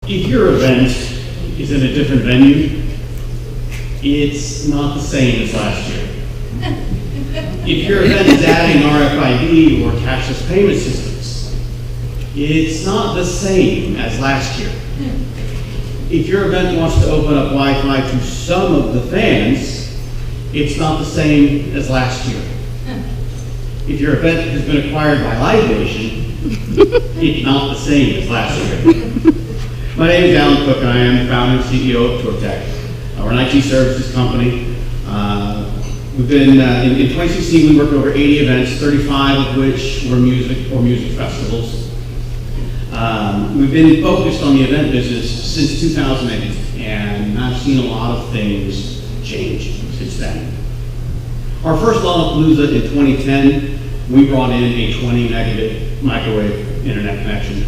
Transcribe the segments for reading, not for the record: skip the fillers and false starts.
If your event is in a different venue, it's not the same as last year. If your event is adding RFID or cashless payment systems, it's not the same as last year. If your event wants to open up Wi-Fi to some of the fans, it's not the same as last year. If your event has been acquired by Live Nation, it's not the same as last year. My name is Alan Cook, and I am the founder and CEO of TOURtech. We're an IT services company. We've been, in 2016, we worked over 80 events, 35 of which were music or music festivals. We've been focused on the event business since 2008, and I've seen a lot of things change since then. Our first Lollapalooza in 2010, we brought in a 20 megabit microwave internet connection.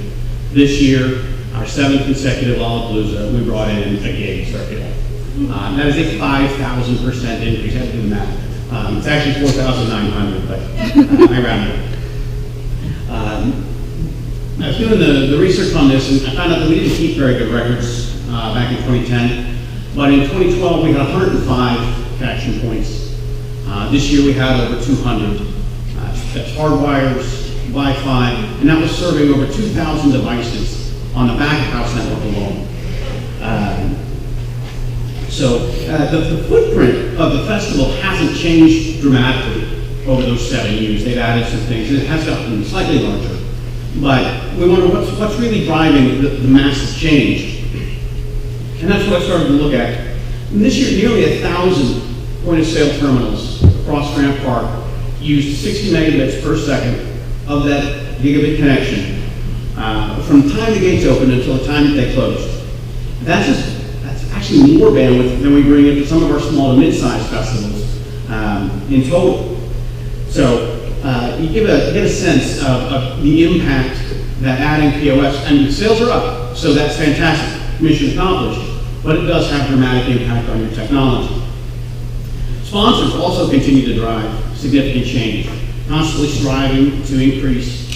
This year, our 7th consecutive Lollapalooza, we brought in a gig circuit. That is a 5,000% increase. I have to do the math. It's actually 4,900, but I rounded it. I was doing the research on this, and I found out that we didn't keep very good records back in 2010. But in 2012, we had 105 connection points. This year, we had over 200. That's hardwires, Wi-Fi, and that was serving over 2,000 devices on the back-of-house network alone. The footprint of the festival hasn't changed dramatically over those 7 years. They've added some things. It has gotten slightly larger. But we wonder what's really driving the massive change. And that's what I started to look at. And this year, nearly 1,000 point-of-sale terminals across Grant Park used 60 megabits per second of that gigabit connection from the time the gates opened until the time that they closed. That's actually more bandwidth than we bring into some of our small to mid-sized festivals in total. So you get a sense of the impact that adding POS, and sales are up, so that's fantastic, mission accomplished, but it does have dramatic impact on your technology. Sponsors also continue to drive significant change, constantly striving to increase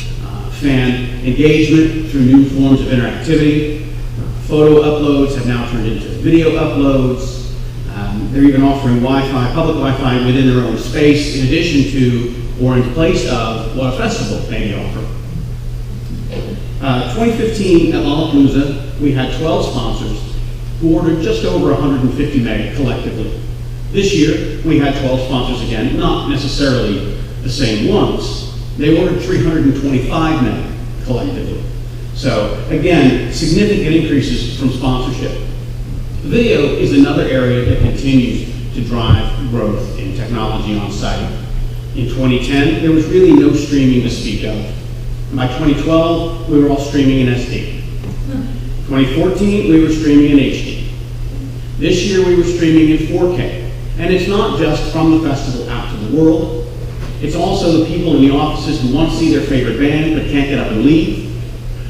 fan engagement through new forms of interactivity. Photo uploads have now turned into video uploads. They're even offering Wi-Fi, public Wi-Fi within their own space, in addition to or in place of what a festival may offer. 2015 at Lollapalooza, we had 12 sponsors who ordered just over 150 meg collectively. This year, we had 12 sponsors again, not necessarily the same ones. They ordered 325 meg collectively. So again, significant increases from sponsorship. Video is another area that continues to drive growth in technology on site. In 2010, there was really no streaming to speak of. By 2012, we were all streaming in SD. 2014, we were streaming in HD. This year, we were streaming in 4K. And it's not just from the festival out to the world. It's also the people in the offices who want to see their favorite band but can't get up and leave.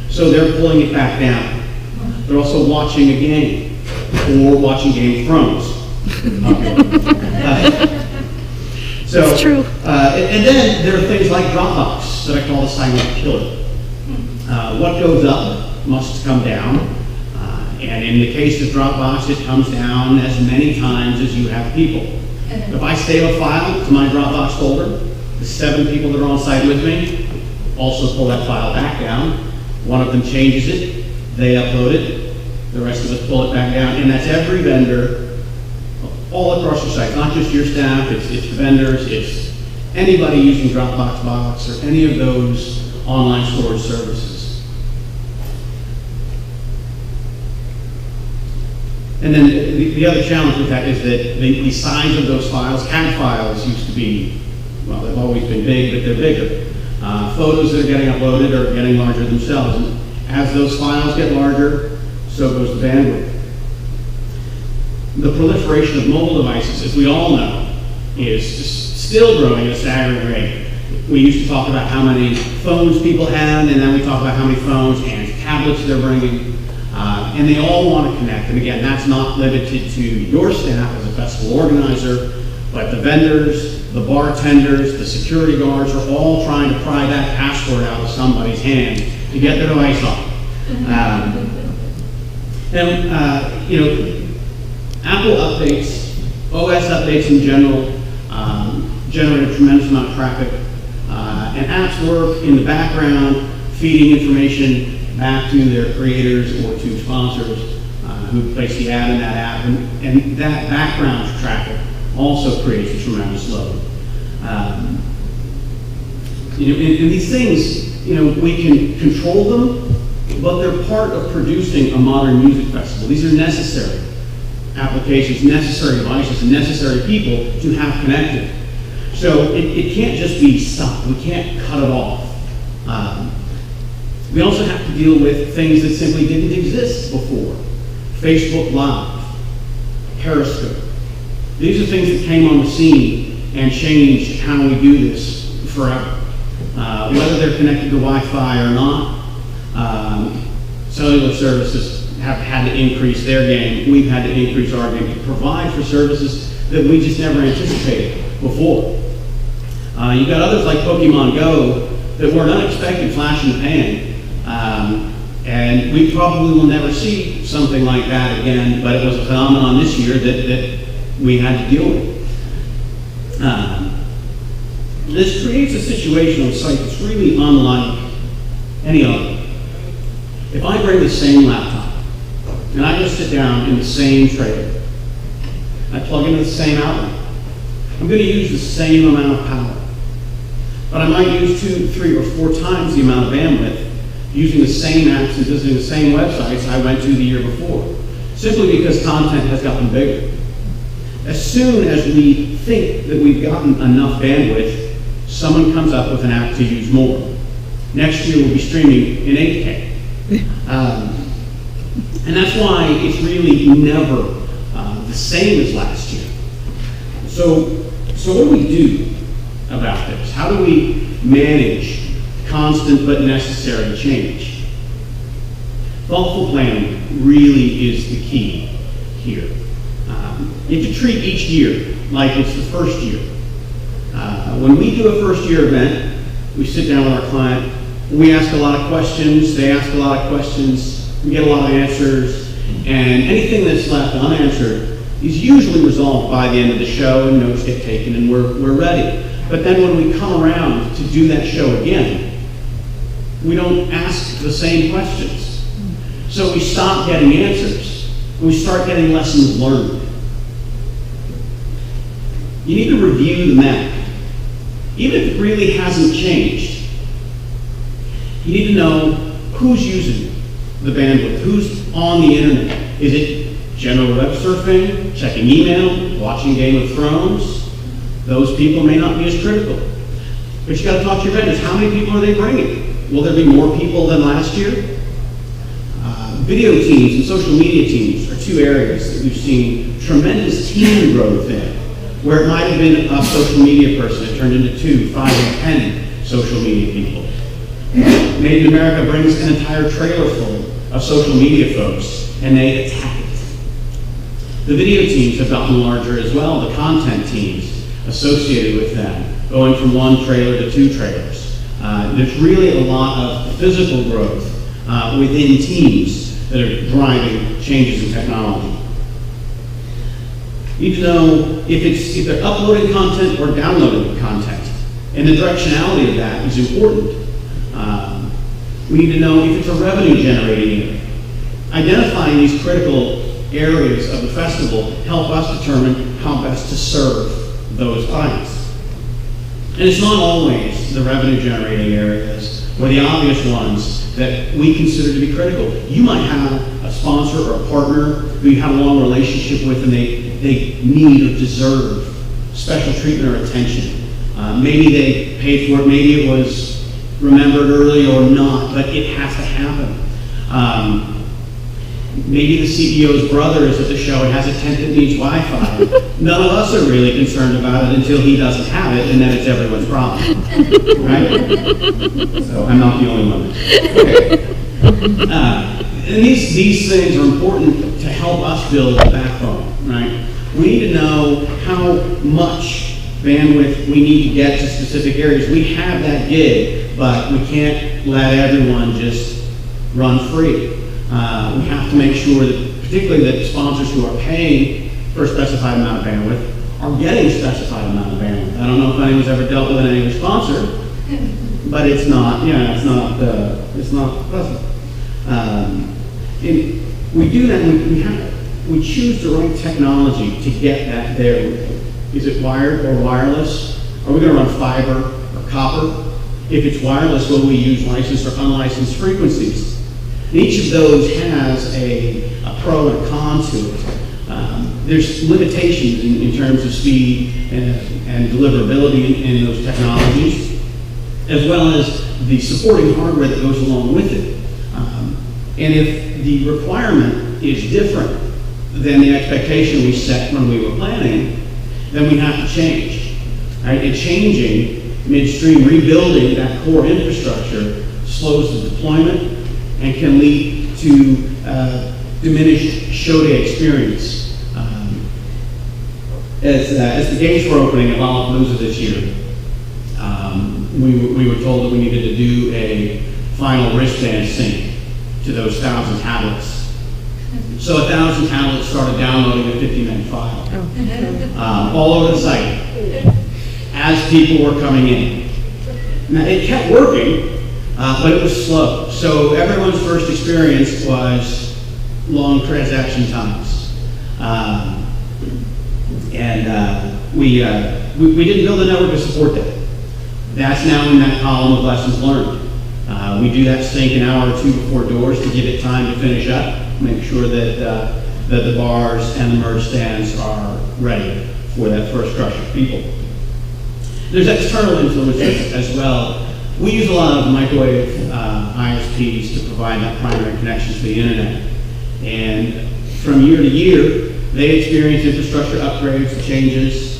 So they're pulling it back down. They're also watching a game or watching Game of Thrones. That's true. And then there are things like Dropbox that I call the silent killer. What goes up must come down. And in the case of Dropbox, it comes down as many times as you have people. If I save a file to my Dropbox folder, the 7 people that are on site with me also pull that file back down. One of them changes it, they upload it, the rest of us pull it back down, and that's every vendor all across your site, not just your staff, it's the vendors, it's anybody using Dropbox Box or any of those online storage services. And then the other challenge with that is that the size of those files, CAD files used to be, well, they've always been big, but they're bigger. Photos that are getting uploaded are getting larger themselves. And as those files get larger, so goes the bandwidth. The proliferation of mobile devices, as we all know, is still growing at a staggering rate. We used to talk about how many phones people had, and then we talk about how many phones and tablets they're bringing. And they all want to connect. And again, that's not limited to your staff as a festival organizer, but the vendors, the bartenders, the security guards are all trying to pry that password out of somebody's hand to get their device on. And, Apple updates, OS updates in general, generate a tremendous amount of traffic. And apps work in the background, feeding information back to their creators or to sponsors who place the ad in that app. And that background traffic also creates a tremendous load. And these things, we can control them, but they're part of producing a modern music festival. These are necessary applications, necessary devices, and necessary people to have connected. So it can't just be stopped. We can't cut it off. We also have to deal with things that simply didn't exist before. Facebook Live, Periscope. These are things that came on the scene and changed how we do this forever. Whether they're connected to Wi-Fi or not, cellular services have had to increase their game. We've had to increase our game to provide for services that we just never anticipated before. You've got others like Pokemon Go that were an unexpected flash in the pan. And we probably will never see something like that again, but it was a phenomenon this year that we had to deal with. This creates a situation on site that's really unlike any other. If I bring the same laptop, and I just sit down in the same trailer, I plug into the same outlet, I'm going to use the same amount of power. But I might use 2, 3, or 4 times the amount of bandwidth using the same apps and visiting the same websites I went to the year before, simply because content has gotten bigger. As soon as we think that we've gotten enough bandwidth, someone comes up with an app to use more. Next year we'll be streaming in 8K. And that's why it's really never the same as last year. So what do we do about this? How do we manage constant but necessary change? Thoughtful planning really is the key here. You have to treat each year like it's the first year. When we do a first year event, we sit down with our client, we ask a lot of questions, they ask a lot of questions, we get a lot of answers, and anything that's left unanswered is usually resolved by the end of the show and notes get taken and we're ready. But then when we come around to do that show again, we don't ask the same questions. So we stop getting answers, and we start getting lessons learned. You need to review the map. Even if it really hasn't changed, you need to know who's using the bandwidth, who's on the internet. Is it general web surfing, checking email, watching Game of Thrones? Those people may not be as critical. But you got to talk to your vendors. How many people are they bringing? Will there be more people than last year? Video teams and social media teams are 2 areas that we've seen tremendous team growth in, where it might have been a social media person that turned into 2, 5, and 10 social media people. Made in America brings an entire trailer full of social media folks, and they attack it. The video teams have gotten larger as well, the content teams associated with them, going from 1 trailer to 2 trailers. There's really a lot of physical growth within teams that are driving changes in technology. You need to know if they're uploading content or downloading content, and the directionality of that is important. We need to know if it's a revenue generating area. Identifying these critical areas of the festival help us determine how best to serve those clients. And it's not always the revenue generating areas or the obvious ones that we consider to be critical. You might have a sponsor or a partner who you have a long relationship with and they need or deserve special treatment or attention. Maybe they paid for it, maybe it was remembered early or not, but it has to happen. Maybe the CEO's brother is at the show and has a tent that needs Wi-Fi. None of us are really concerned about it until he doesn't have it, and then it's everyone's problem, right? So I'm not the only one. Okay. And these things are important to help us build a backbone, right? We need to know how much bandwidth we need to get to specific areas. We have that gig, but we can't let everyone just run free. We have to make sure that particularly that sponsors who are paying for a specified amount of bandwidth are getting a specified amount of bandwidth. I don't know if anyone's ever dealt with an angry sponsor, but it's not, it's not pleasant. And we do that, we choose the right technology to get that there. Is it wired or wireless? Are we going to run fiber or copper? If it's wireless, will we use licensed or unlicensed frequencies? And each of those has a pro and a con to it. There's limitations in terms of speed and deliverability in those technologies, as well as the supporting hardware that goes along with it. And if the requirement is different than the expectation we set when we were planning, then we have to change. Right? And changing midstream, rebuilding that core infrastructure slows the deployment and can lead to diminished show day experience. As the gates were opening at Lollapalooza this year, we were told that we needed to do a final wristband sync to those 1,000 tablets. So 1,000 tablets started downloading a 50-meg file all over the site as people were coming in. Now, it kept working, but it was slow. So everyone's first experience was long transaction times. We didn't build a network to support that. That's now in that column of lessons learned. We do that sync an hour or two before doors to give it time to finish up, make sure that the bars and the merge stands are ready for that first crush of people. There's external influences as well. We use a lot of microwave ISPs to provide that primary connection to the internet. And from year to year, they experience infrastructure upgrades and changes.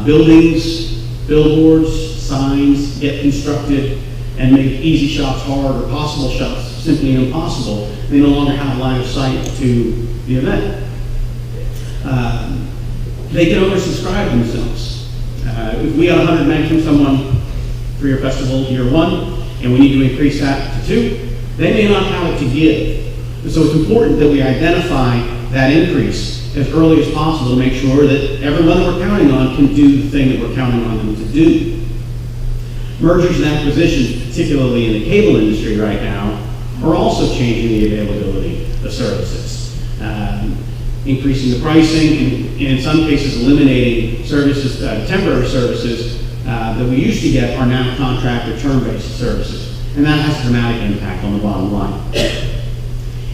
Buildings, billboards, signs get constructed and make easy shots hard or possible shots simply impossible. They no longer have line of sight to the event. They can oversubscribe themselves. If we got 100 meg from someone for your festival year one, and we need to increase that to 2, they may not have it to give. So it's important that we identify that increase as early as possible to make sure that everyone that we're counting on can do the thing that we're counting on them to do. Mergers and acquisitions, particularly in the cable industry right now, are also changing the availability of services. Increasing the pricing, and in some cases eliminating services, temporary services that we used to get are now contract or term-based services. And that has a dramatic impact on the bottom line.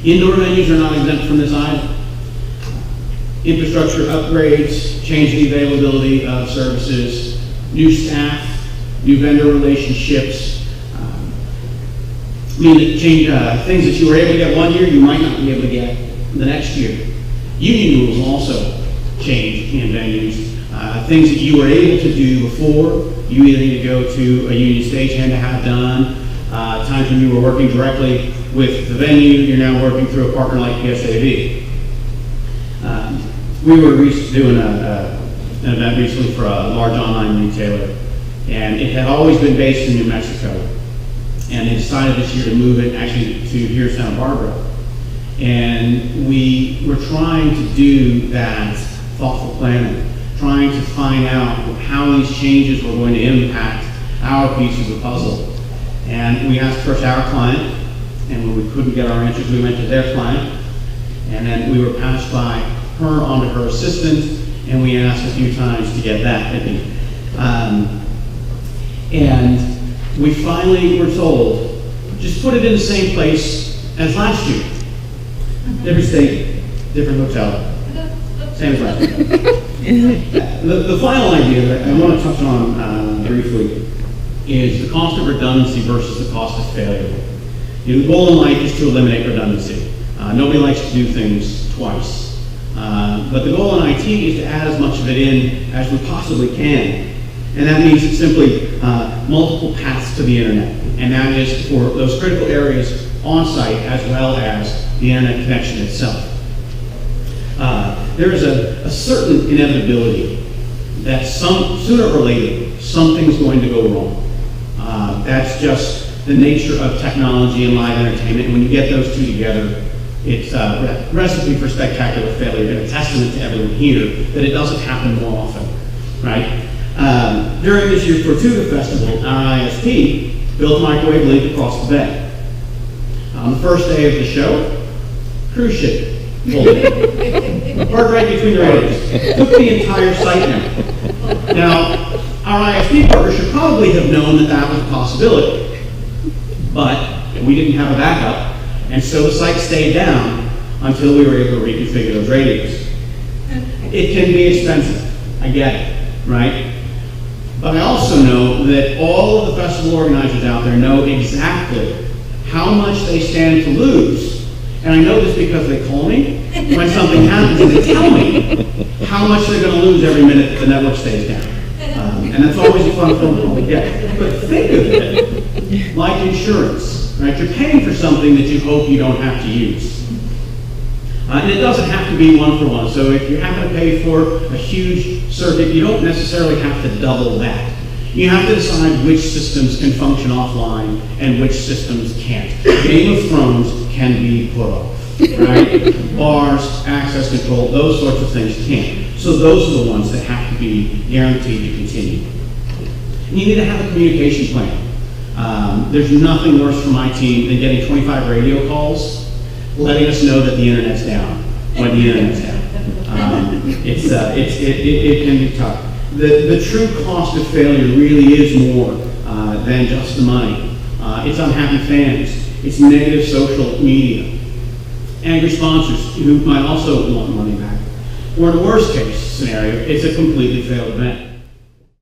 Indoor venues are not exempt from this either. Infrastructure upgrades, changing the availability of services, new staff, new vendor relationships, mean that change things that you were able to get one year, you might not be able to get the next year. Union rules also change in venues. Things that you were able to do before, you either need to go to a union stagehand to have done. Times when you were working directly with the venue, you're now working through a partner like PSAV. We were doing an event recently for a large online retailer, and it had always been based in New Mexico. And they decided this year to move it actually to here, Santa Barbara. And we were trying to do that thoughtful planning, trying to find out how these changes were going to impact our piece of the puzzle. And we asked first our client, and when we couldn't get our answers, we went to their client. And then we were passed by her onto her assistant, and we asked a few times to get that. And we finally were told, just put it in the same place as last year. Different state, different hotel, same as last year. The final idea that I want to touch on briefly is the cost of redundancy versus the cost of failure. The goal in life is to eliminate redundancy. Nobody likes to do things twice. But the goal in IT is to add as much of it in as we possibly can. And that means it's simply multiple paths to the internet. And that is for those critical areas on site as well as the internet connection itself. There is a certain inevitability that sooner or later something's going to go wrong. That's just the nature of technology and live entertainment. And when you get those two together, it's a recipe for spectacular failure and a testament to everyone here that it doesn't happen more often, right? During this year's Tortuga Festival, our ISP built a microwave link across the bay. On the first day of the show, cruise ship pulled in. Parked right between the radios. Took the entire site down. Now, our ISP partner should probably have known that that was a possibility, but we didn't have a backup, and so the site stayed down until we were able to reconfigure those radios. It can be expensive, I get it, right? But I also know that all of the festival organizers out there know exactly how much they stand to lose. And I know this because they call me when something happens and they tell me how much they're going to lose every minute that the network stays down. And that's always a fun phone call to get. But think of it like insurance, right? You're paying for something that you hope you don't have to use. And it doesn't have to be one-for-one. So if you happen to pay for a huge circuit, you don't necessarily have to double that. You have to decide which systems can function offline and which systems can't. Game of Thrones can be put off, right? Bars, access control, those sorts of things can't. So those are the ones that have to be guaranteed to continue. And you need to have a communication plan. There's nothing worse for my team than getting 25 radio calls letting us know that the internet's down when the internet's down. It can be tough. The true cost of failure really is more than just the money. It's unhappy fans, it's negative social media, angry sponsors who might also want money back. Or in the worst case scenario, it's a completely failed event.